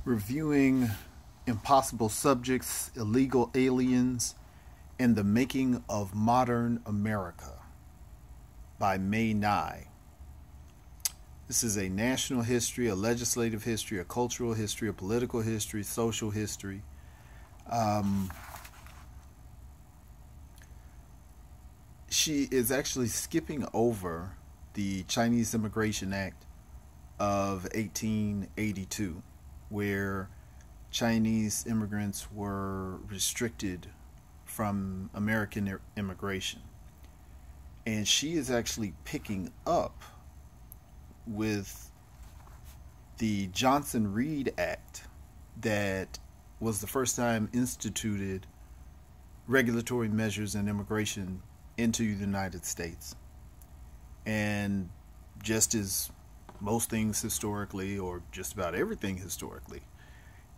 reviewing Impossible Subjects, Illegal Aliens, and the Making of Modern America by Ngai. This is a national history, a legislative history, a cultural history, a political history, social history. Um, she is actually skipping over the Chinese Immigration Act of 1882, where Chinese immigrants were restricted from American immigration. And she is actually picking up with the Johnson-Reed Act that was the first time instituted regulatory measures in immigration into the United States. And just as most things historically, or just about everything historically,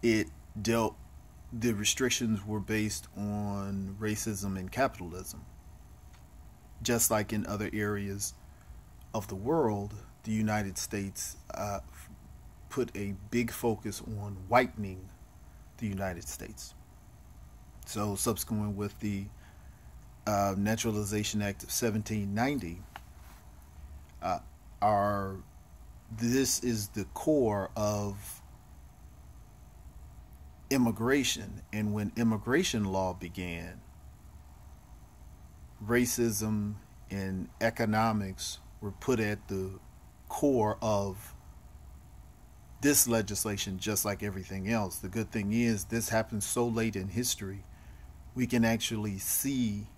the restrictions were based on racism and capitalism. Just like in other areas of the world, the United States put a big focus on whitening the United States. So subsequent with the Naturalization Act of 1790, this is the core of immigration. And when immigration law began, racism and economics were put at the core of this legislation, just like everything else. The good thing is this happened so late in history, we can actually see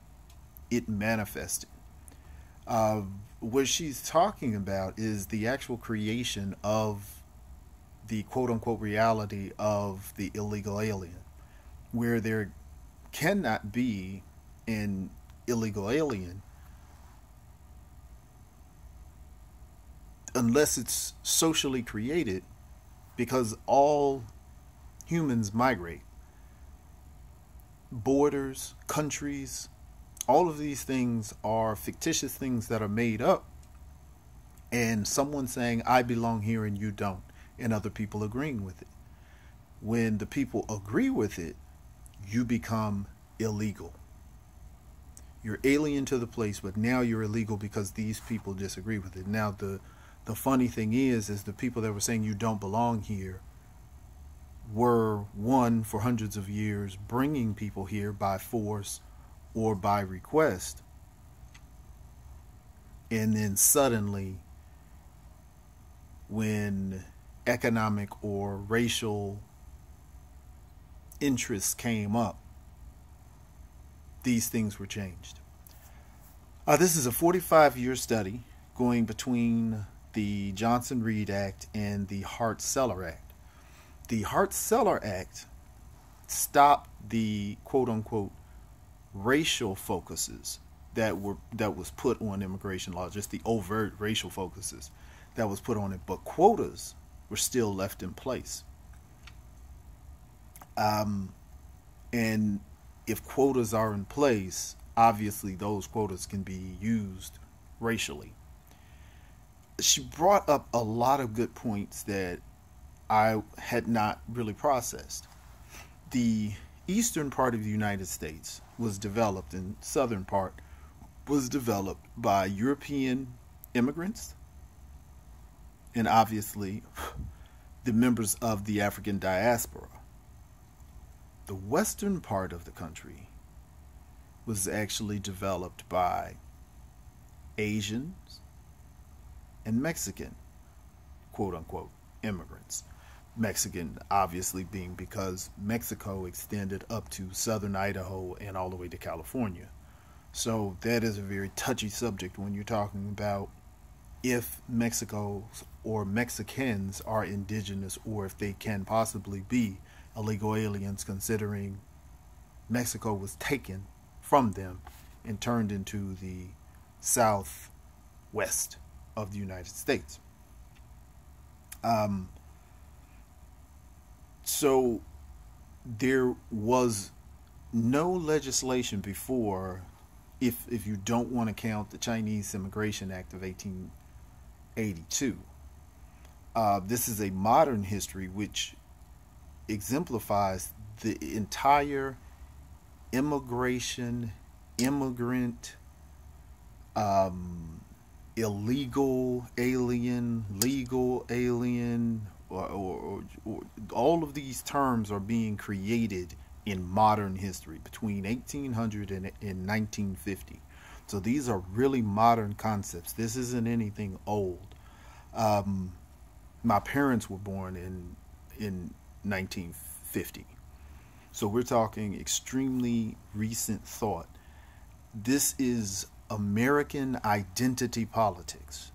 it manifested. What she's talking about is the actual creation of the quote-unquote reality of the illegal alien, where there cannot be an illegal alien unless it's socially created, because all humans migrate. Borders, countries, all of these things are fictitious things that are made up, and someone saying, I belong here and you don't, and other people agreeing with it. When the people agree with it, you become illegal. You're alien to the place, but now you're illegal because these people disagree with it. Now, the funny thing is the people that were saying you don't belong here were, one, for hundreds of years, bringing people here by force or by request. And then suddenly, when economic or racial interests came up, these things were changed. This is a 45-year study going between the Johnson-Reed Act and the Hart-Celler Act. The Hart-Celler Act stopped the quote-unquote racial focuses that was put on immigration law, just the overt racial focuses that was put on it, but quotas were still left in place. And if quotas are in place, obviously those quotas can be used racially. She brought up a lot of good points that I had not really processed. The eastern part of the United States was developed, and southern part was developed by European immigrants, and obviously the members of the African diaspora. The western part of the country was actually developed by Asians and Mexican, quote-unquote, immigrants. Mexican obviously being because Mexico extended up to southern Idaho and all the way to California. So that is a very touchy subject when you're talking about if Mexico or Mexicans are indigenous, or if they can possibly be illegal aliens, considering Mexico was taken from them and turned into the southwest of the United States. So there was no legislation before, if you don't want to count the Chinese Immigration Act of 1882. This is a modern history which exemplifies the entire immigration, immigrant, um, illegal alien, legal alien, or all of these terms are being created in modern history between 1800 and 1950. So these are really modern concepts. This isn't anything old. Um, my parents were born in 1950. So we're talking extremely recent thought. This is American identity politics.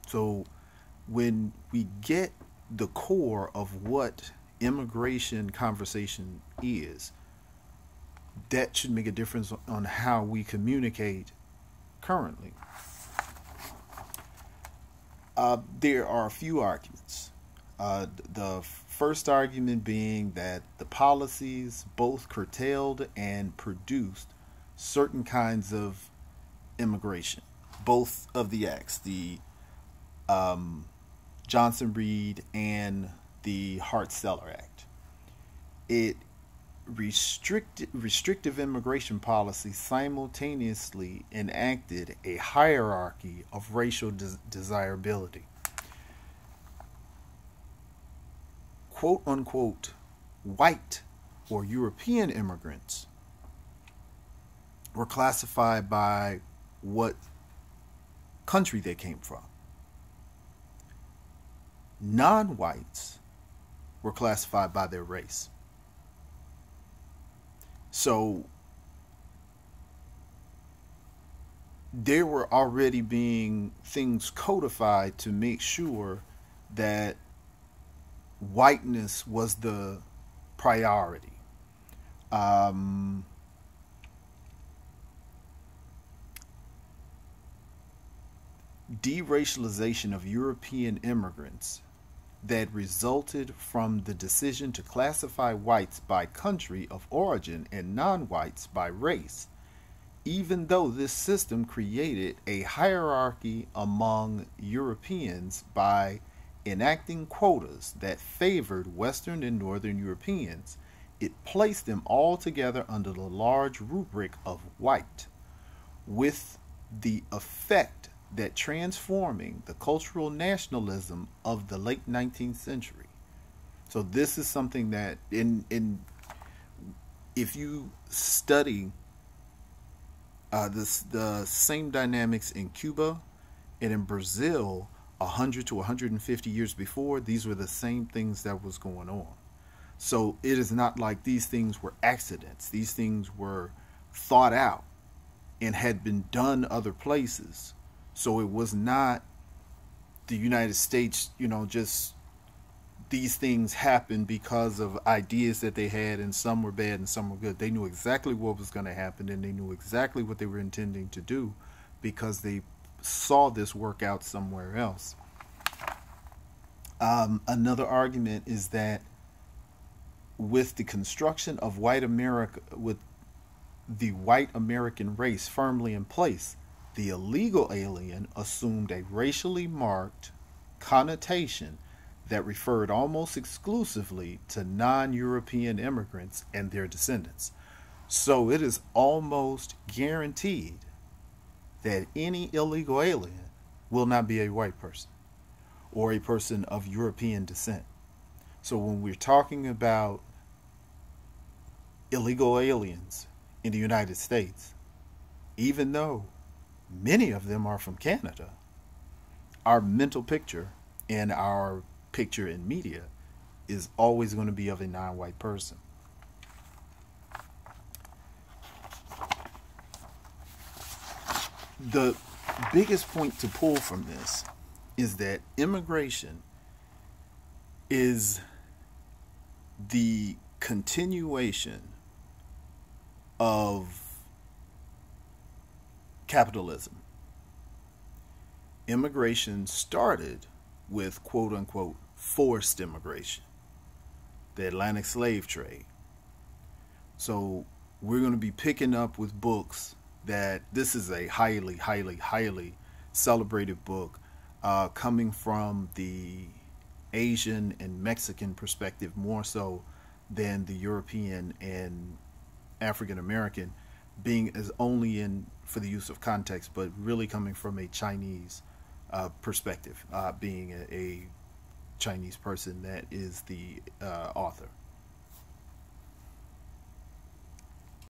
So when we get the core of what immigration conversation is, that should make a difference on how we communicate currently. There are a few arguments. The first argument being that the policies both curtailed and produced certain kinds of immigration. Both of the acts, the um, Johnson Reed and the Hart-Celler Act. It restrictive immigration policy simultaneously enacted a hierarchy of racial desirability. Quote unquote white or European immigrants were classified by what country they came from. Non-whites were classified by their race. So there were already being things codified to make sure that whiteness was the priority. Um, Deracialization of European immigrants that resulted from the decision to classify whites by country of origin and non-whites by race, even though this system created a hierarchy among Europeans by enacting quotas that favored Western and Northern Europeans. It placed them all together under the large rubric of white, with the effect that transforming the cultural nationalism of the late 19th century. So this is something that in if you study the same dynamics in Cuba and in Brazil 100 to 150 years before, these were the same things that was going on. So it is not like these things were accidents. These things were thought out and had been done other places. So it was not the United States, just these things happened because of ideas that they had, and some were bad and some were good. They knew exactly what was going to happen, and they knew exactly what they were intending to do because they saw this work out somewhere else. Another argument is that with the construction of white America, with the white American race firmly in place, the illegal alien assumed a racially marked connotation that referred almost exclusively to non-European immigrants and their descendants. So it is almost guaranteed that any illegal alien will not be a white person or a person of European descent. So when we're talking about illegal aliens in the United States, even though many of them are from Canada, our mental picture and our picture in media is always going to be of a non-white person. The biggest point to pull from this is that immigration is the continuation of capitalism. Immigration started with quote unquote forced immigration, the Atlantic slave trade. So we're going to be picking up with books that this is a highly, highly, highly celebrated book coming from the Asian and Mexican perspective more so than the European and African American, being as only in for the use of context, but really coming from a Chinese perspective, being a Chinese person that is the author.